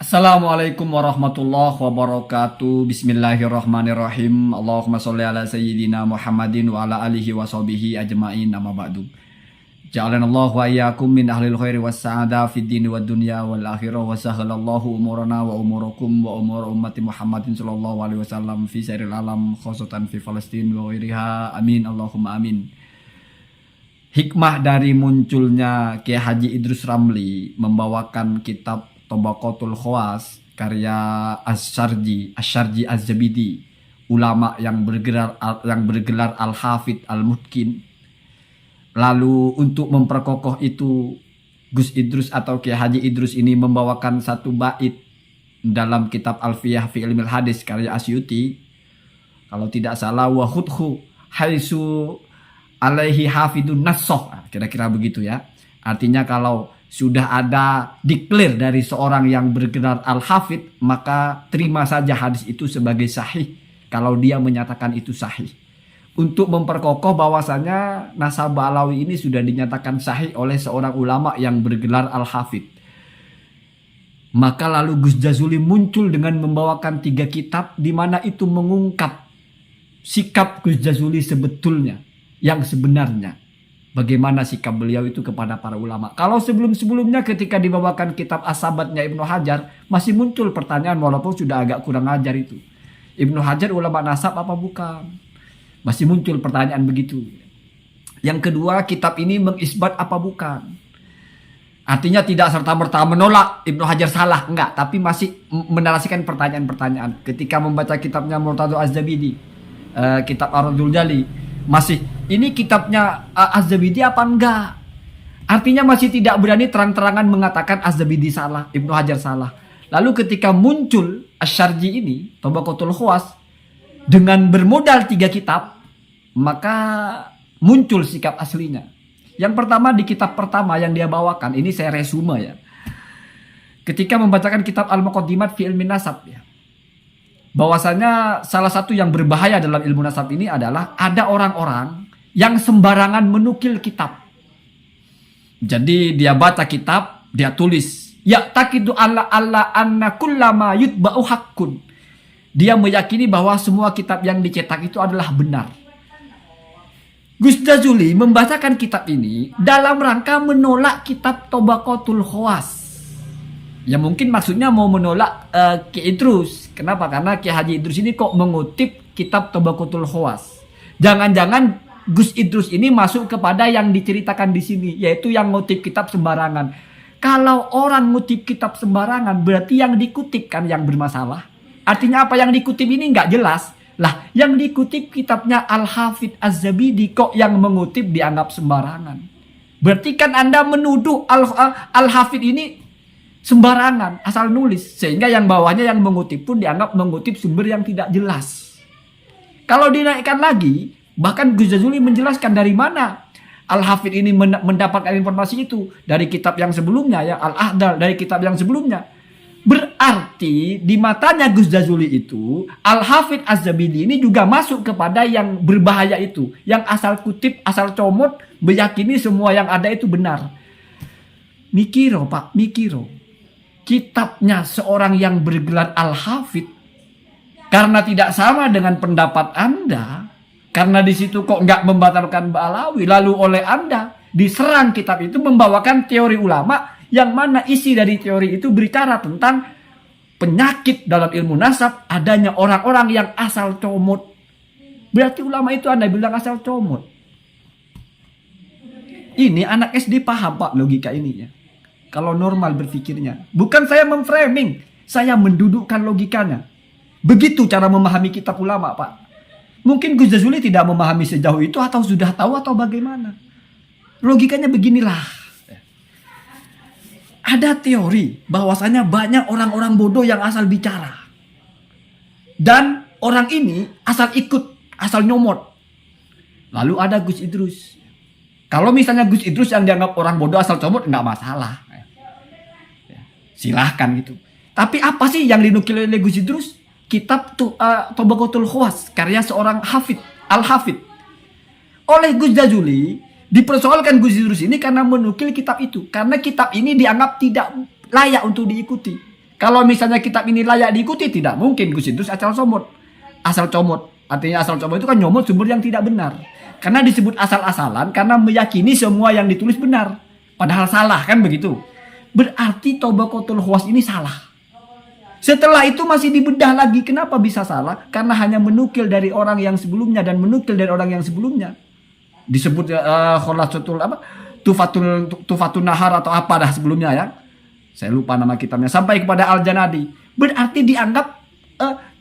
Assalamualaikum warahmatullahi wabarakatuh. Bismillahirrahmanirrahim. Allahumma sholli ala sayyidina Muhammadin wa ala alihi wa sahbihi ajma'in, amma ba'du. Ja'alanallahu wa iyyakum min ahlil khairi was sa'ada fid dini wad dunya wal akhirah, wa sahhalallahu umurana wa umurakum wa umur ummati Muhammadin sallallahu alaihi wasallam fi sairil alam, khususan fi Palestin wa ghairiha. Amin Allahumma amin. Hikmah dari munculnya Kiai Haji Idrus Ramli membawakan kitab Tabaqatul Khawas karya Asy-Syarji Az-Zabidi, ulama yang bergelar Al-Hafidh Al-Mutqin. Lalu untuk memperkokoh itu, Gus Idrus atau Kiai Haji Idrus ini membawakan satu bait dalam kitab Alfiyah fi Ilmil Hadis karya Asyuti. Kalau tidak salah, wa khudhu haitsu alaihi hafidun nassoh, kira-kira begitu ya. Artinya kalau sudah ada declare dari seorang yang bergelar Al-Hafidh, maka terima saja hadis itu sebagai sahih kalau dia menyatakan itu sahih. Untuk memperkokoh bahwasanya nasabah Alawi ini sudah dinyatakan sahih oleh seorang ulama yang bergelar Al-Hafidh. Maka lalu Gus Jazuli muncul dengan membawakan 3 kitab di mana itu mengungkap sikap Gus Jazuli sebetulnya, yang sebenarnya. Bagaimana sikap beliau itu kepada para ulama. Kalau sebelum-sebelumnya ketika dibawakan kitab As-Sabatnya Ibnu Hajar, masih muncul pertanyaan walaupun sudah agak kurang ajar itu. Ibnu Hajar ulama nasab apa bukan? Masih muncul pertanyaan begitu. Yang kedua, kitab ini mengisbat apa bukan? Artinya tidak serta-merta menolak Ibnu Hajar salah, enggak. Tapi masih menarasikan pertanyaan-pertanyaan. Ketika membaca kitabnya Murtadho Az-Zabidi, kitab Ar-Raddul Jali, masih ini kitabnya Az-Zabidi apa enggak? Artinya masih tidak berani terang-terangan mengatakan Az-Zabidi salah, Ibnu Hajar salah. Lalu ketika muncul Asy-Syarji ini, Tabaqatul Khawas, dengan bermodal 3 kitab, maka muncul sikap aslinya. Yang pertama, di kitab pertama yang dia bawakan, ini saya resume ya. Ketika membacakan kitab Al-Muqaddimat fi Ilmin Nasab ya, bahwasanya salah satu yang berbahaya dalam ilmu nasab ini adalah ada orang-orang yang sembarangan menukil kitab. Jadi dia baca kitab, dia tulis, ya taqidu alla anna kullama yutba'u haqqun. Dia meyakini bahwa semua kitab yang dicetak itu adalah benar. Gus Jazuli membacakan kitab ini dalam rangka menolak kitab Tabaqatul Khawas. Ya mungkin maksudnya mau menolak Kiai Idrus. Kenapa? Karena Kiai Haji Idrus ini kok mengutip kitab Tabaqatul Khawas. Jangan-jangan Gus Idrus ini masuk kepada yang diceritakan di sini, yaitu yang ngutip kitab sembarangan. Kalau orang ngutip kitab sembarangan, berarti yang dikutip kan yang bermasalah. Artinya apa, yang dikutip ini nggak jelas. Lah, yang dikutip kitabnya Al-Hafidh Az-Zabidi, kok yang mengutip dianggap sembarangan. Berarti kan Anda menuduh Al-Hafidh ini sembarangan, asal nulis. Sehingga yang bawahnya yang mengutip pun dianggap mengutip sumber yang tidak jelas. Kalau dinaikkan lagi, bahkan Gus Jazuli menjelaskan dari mana Al-Hafidh ini mendapatkan informasi itu. Dari kitab yang sebelumnya ya, Al-Ahdal, dari kitab yang sebelumnya. Berarti di matanya Gus Jazuli itu, Al-Hafidh Az-Zabidi ini juga masuk kepada yang berbahaya itu. Yang asal kutip, asal comot, meyakini semua yang ada itu benar. Mikiro Pak, mikiro. Kitabnya seorang yang bergelar Al-Hafidh, karena tidak sama dengan pendapat Anda, karena di situ kok nggak membatalkan Ba'alawi, lalu oleh Anda diserang kitab itu membawakan teori ulama yang mana isi dari teori itu berbicara tentang penyakit dalam ilmu nasab, adanya orang-orang yang asal comot. Berarti ulama itu Anda bilang asal comot. Ini anak SD paham Pak logika ininya. Kalau normal berpikirnya. Bukan saya memframing, saya mendudukkan logikanya. Begitu cara memahami kitab ulama Pak. Mungkin Gus Jazuli tidak memahami sejauh itu, atau sudah tahu, atau bagaimana. Logikanya beginilah. Ada teori bahwasanya banyak orang-orang bodoh yang asal bicara. Dan orang ini asal ikut, asal nyomot. Lalu ada Gus Idrus. Kalau misalnya Gus Idrus yang dianggap orang bodoh asal comot, nggak masalah. Silahkan gitu. Tapi apa sih yang dinukil oleh Gus Idrus? Kitab Tabaqatul Khawas karya seorang Hafidh, Al-Hafidh. Oleh Gus Jazuli dipersoalkan Gus Idrus ini karena menukil kitab itu. Karena kitab ini dianggap tidak layak untuk diikuti. Kalau misalnya kitab ini layak diikuti, tidak mungkin Gus Idrus asal comot. Asal comot. Artinya asal comot itu kan nyomot sumber yang tidak benar. Karena disebut asal-asalan karena meyakini semua yang ditulis benar. Padahal salah kan begitu. Berarti Tabaqatul Khawas ini salah. Setelah itu masih dibedah lagi. Kenapa bisa salah? Karena hanya menukil dari orang yang sebelumnya dan menukil dari orang yang sebelumnya. Disebut khulasatul apa? Tufatul Nahar atau apa dah sebelumnya ya. Saya lupa nama kitabnya. Sampai kepada Al-Janadi. Berarti dianggap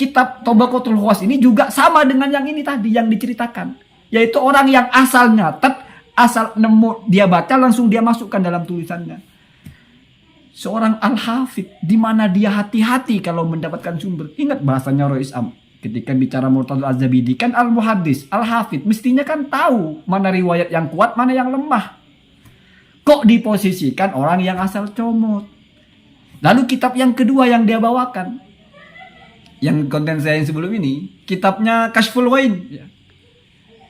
kitab Tabaqatul Khawas ini juga sama dengan yang ini tadi yang diceritakan. Yaitu orang yang asal nyatet, asal nemu dia baca langsung dia masukkan dalam tulisannya. Seorang Al-Hafidh di mana dia hati-hati kalau mendapatkan sumber. Ingat bahasanya Rois Am ketika bicara Murtadha Az-Zabidi kan Al-Muhaddis, Al-Hafidh mestinya kan tahu mana riwayat yang kuat, mana yang lemah. Kok diposisikan orang yang asal comot? Lalu kitab yang kedua yang dia bawakan, yang konten saya yang sebelum ini, kitabnya Kashful Wain.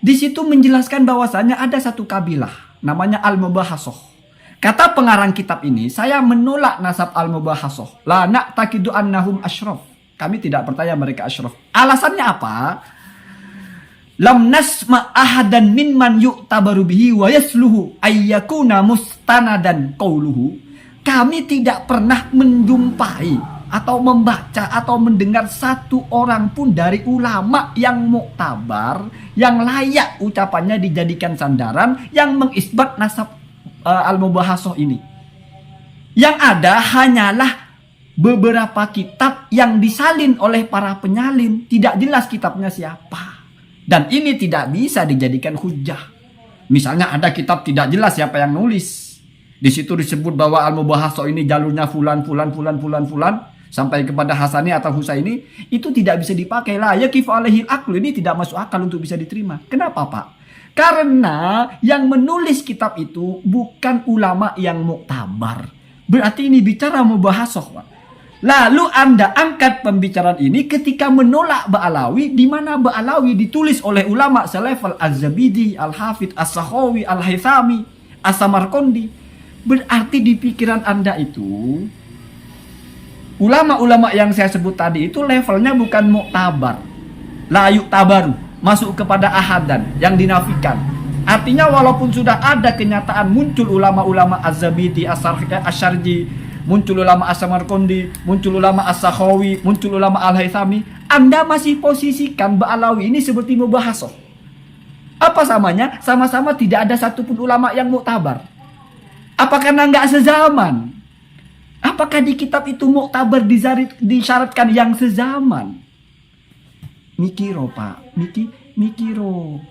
Di situ menjelaskan bahwasanya ada satu kabilah namanya Al-Mubahasah. Kata pengarang kitab ini, saya menolak nasab Al-Mubahasah. La na'taqidu annahum asyraf. Kami tidak percaya mereka asyraf. Alasannya apa? Lam nasma ahadan mimman yu'tabaru bihi wa yasluhu ayyakuna mustanadan qauluhu. Kami tidak pernah menjumpai atau membaca atau mendengar satu orang pun dari ulama yang muktabar, yang layak ucapannya dijadikan sandaran, yang mengisbat nasab Al-Mubahasah ini. Yang ada hanyalah beberapa kitab yang disalin oleh para penyalin. Tidak jelas kitabnya siapa. Dan ini tidak bisa dijadikan hujah. Misalnya ada kitab tidak jelas siapa yang nulis. Di situ disebut bahwa Al-Mubahasah ini jalurnya fulan sampai kepada Hasani atau Husaini, itu tidak bisa dipakai lah. Ya kifu alaihil aql, ini tidak masuk akal untuk bisa diterima. Kenapa, Pak? Karena yang menulis kitab itu bukan ulama yang muktabar. Berarti ini bicara Mubahasah, Pak. Lalu Anda angkat pembicaraan ini ketika menolak Ba'alawi, di mana Ba'alawi ditulis oleh ulama selevel Az-Zabidi, Al-Hafidh, As-Sakhawi, Al-Haythami, As-Samarqandi. Berarti di pikiran Anda itu ulama-ulama yang saya sebut tadi itu levelnya bukan muktabar, la yu'tabaru, masuk kepada ahadan yang dinafikan. Artinya walaupun sudah ada kenyataan muncul ulama-ulama Az-Zabidi, As-Syarji, muncul ulama As-Samarqandi, muncul ulama As-Sakhawi, muncul ulama Al-Haythami, Anda masih posisikan Ba'alawi ini seperti Mubahasah. Apa samanya? Sama-sama tidak ada satupun ulama yang muktabar. Apa karena nggak sezaman? Apakah di kitab itu muktabar disyaratkan yang sezaman? Mikiro, Pak. Mikiro.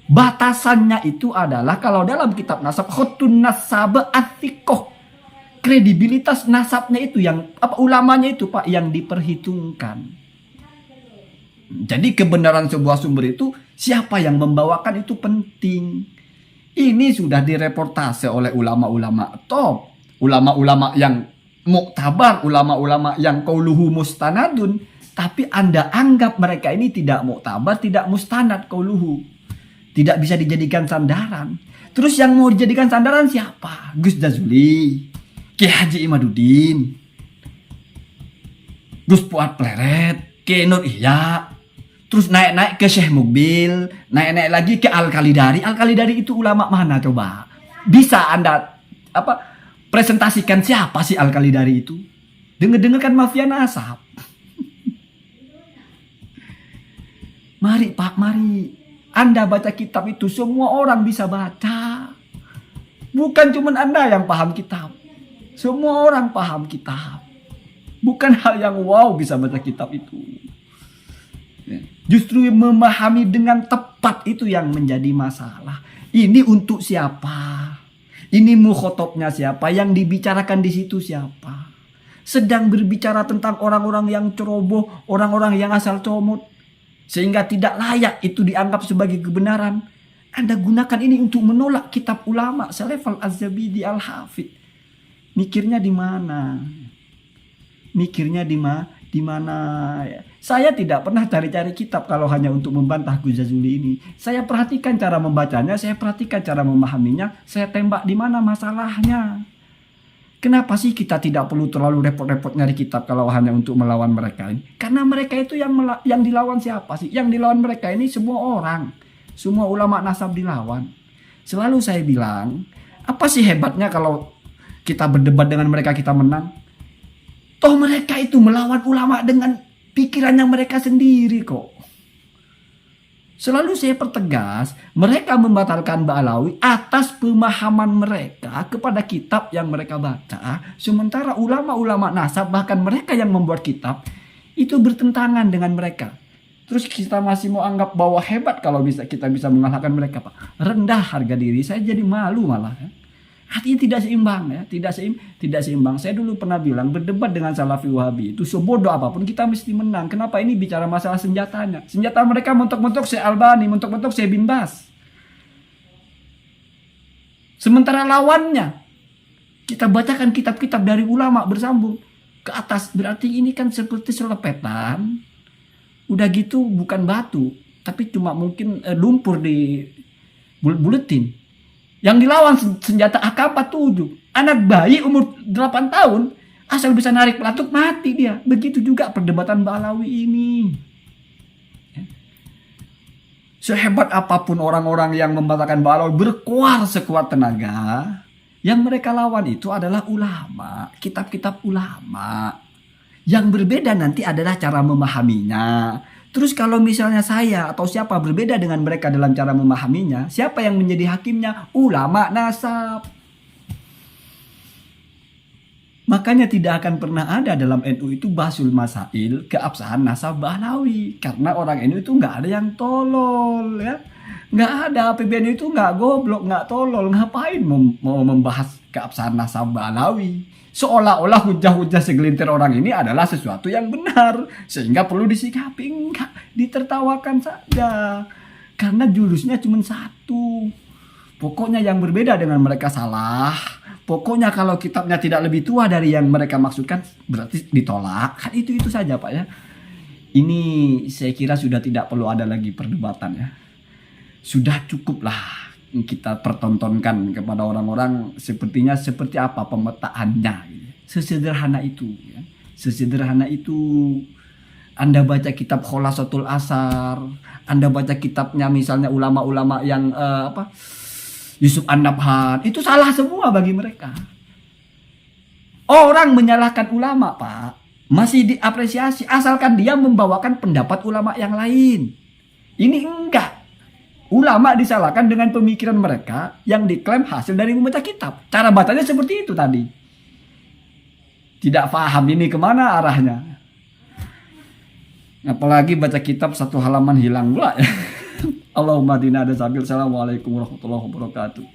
Batasannya itu adalah kalau dalam kitab nasab khutun nasab atikoh. Kredibilitas nasabnya itu yang ulamanya itu, Pak, yang diperhitungkan. Jadi kebenaran sebuah sumber itu siapa yang membawakan itu penting. Ini sudah direportase oleh ulama-ulama top, ulama-ulama yang muktabar, ulama-ulama yang qauluhu mustanadun, tapi Anda anggap mereka ini tidak muktabar, tidak mustanad qauluhu. Tidak bisa dijadikan sandaran. Terus yang mau dijadikan sandaran siapa? Gus Jazuli, Ki Haji Imaduddin, Gus Fuad Pleret, Ki Nur Ihya. Terus naik-naik ke Syekh Mukbil, naik-naik lagi ke Al-Khalidari. Al-Khalidari itu ulama mana coba? Bisa Anda presentasikan siapa sih Al-Khalidari itu? Dengar-dengar kan mafia nasab. Mari Pak, mari. Anda baca kitab itu, semua orang bisa baca. Bukan cuma Anda yang paham kitab. Semua orang paham kitab. Bukan hal yang wow bisa baca kitab itu. Justru memahami dengan tepat itu yang menjadi masalah. Ini untuk siapa? Ini mukhotobnya siapa? Yang dibicarakan di situ siapa? Sedang berbicara tentang orang-orang yang ceroboh, orang-orang yang asal comot, sehingga tidak layak itu dianggap sebagai kebenaran. Anda gunakan ini untuk menolak kitab ulama selevel Az-Zabidi, Al-Hafidh. Mikirnya di mana? Mikirnya di mana? Saya tidak pernah cari-cari kitab kalau hanya untuk membantah Gus Jazuli ini. Saya perhatikan cara membacanya, saya perhatikan cara memahaminya, saya tembak di mana masalahnya. Kenapa sih kita tidak perlu terlalu repot-repot nyari kitab kalau hanya untuk melawan mereka ini? Karena mereka itu yang dilawan siapa sih? Yang dilawan mereka ini semua orang. Semua ulama nasab dilawan. Selalu saya bilang, apa sih hebatnya kalau kita berdebat dengan mereka kita menang? Toh mereka itu melawan ulama dengan pikirannya mereka sendiri kok. Selalu saya pertegas, mereka membatalkan Ba'alawi atas pemahaman mereka kepada kitab yang mereka baca. Sementara ulama-ulama nasab, bahkan mereka yang membuat kitab, itu bertentangan dengan mereka. Terus kita masih mau anggap bahwa hebat kalau kita bisa mengalahkan mereka, Pak. Rendah harga diri, saya jadi malu malah. Ya. Artinya tidak seimbang ya, tidak seimbang. Saya dulu pernah bilang berdebat dengan Salafi Wahabi itu sebodoh apapun kita mesti menang. Kenapa ini bicara masalah senjatanya? Senjata mereka mentok-mentok Syekh Albani, mentok-mentok Syekh bin Bas. Sementara lawannya kita bacakan kitab-kitab dari ulama bersambung ke atas, berarti ini kan seperti selepetan. Udah gitu bukan batu, tapi cuma mungkin lumpur di buletin. Yang dilawan senjata AK-47. Anak bayi umur 8 tahun. Asal bisa narik pelatuk mati dia. Begitu juga perdebatan Ba'alawi ini. Sehebat apapun orang-orang yang membatalkan Ba'alawi berkuar sekuat tenaga. Yang mereka lawan itu adalah ulama. Kitab-kitab ulama. Yang berbeda nanti adalah cara memahaminya. Terus kalau misalnya saya atau siapa berbeda dengan mereka dalam cara memahaminya, siapa yang menjadi hakimnya? Ulama nasab. Makanya tidak akan pernah ada dalam NU itu basul masail keabsahan nasab Ba'alawi. Karena orang NU itu nggak ada yang tolol ya. Nggak ada, PBNU itu nggak goblok, nggak tolol. Ngapain mau membahas keabsahan nasab Ba'alawi? Seolah-olah hujah-hujah segelintir orang ini adalah sesuatu yang benar. Sehingga perlu disikapi. Enggak, ditertawakan saja. Karena jurusnya cuma satu. Pokoknya yang berbeda dengan mereka salah. Pokoknya kalau kitabnya tidak lebih tua dari yang mereka maksudkan, berarti ditolak. Kan itu saja Pak ya. Ini saya kira sudah tidak perlu ada lagi perdebatan ya. Sudah cukuplah kita pertontonkan kepada orang-orang sepertinya seperti apa pemetaannya. Sesederhana itu ya. Sesederhana itu. Anda baca kitab Kholasatul Asar, Anda baca kitabnya misalnya ulama-ulama yang Yusuf An-Nabhan, itu salah semua bagi mereka. Orang menyalahkan ulama Pak masih diapresiasi asalkan dia membawakan pendapat ulama yang lain. Ini enggak. Ulama disalahkan dengan pemikiran mereka yang diklaim hasil dari membaca kitab. Cara bacanya seperti itu tadi. Tidak paham ini kemana arahnya. Apalagi baca kitab satu halaman hilang pula ya. Allahumma dina ada sabil. Assalamualaikum warahmatullahi wabarakatuh.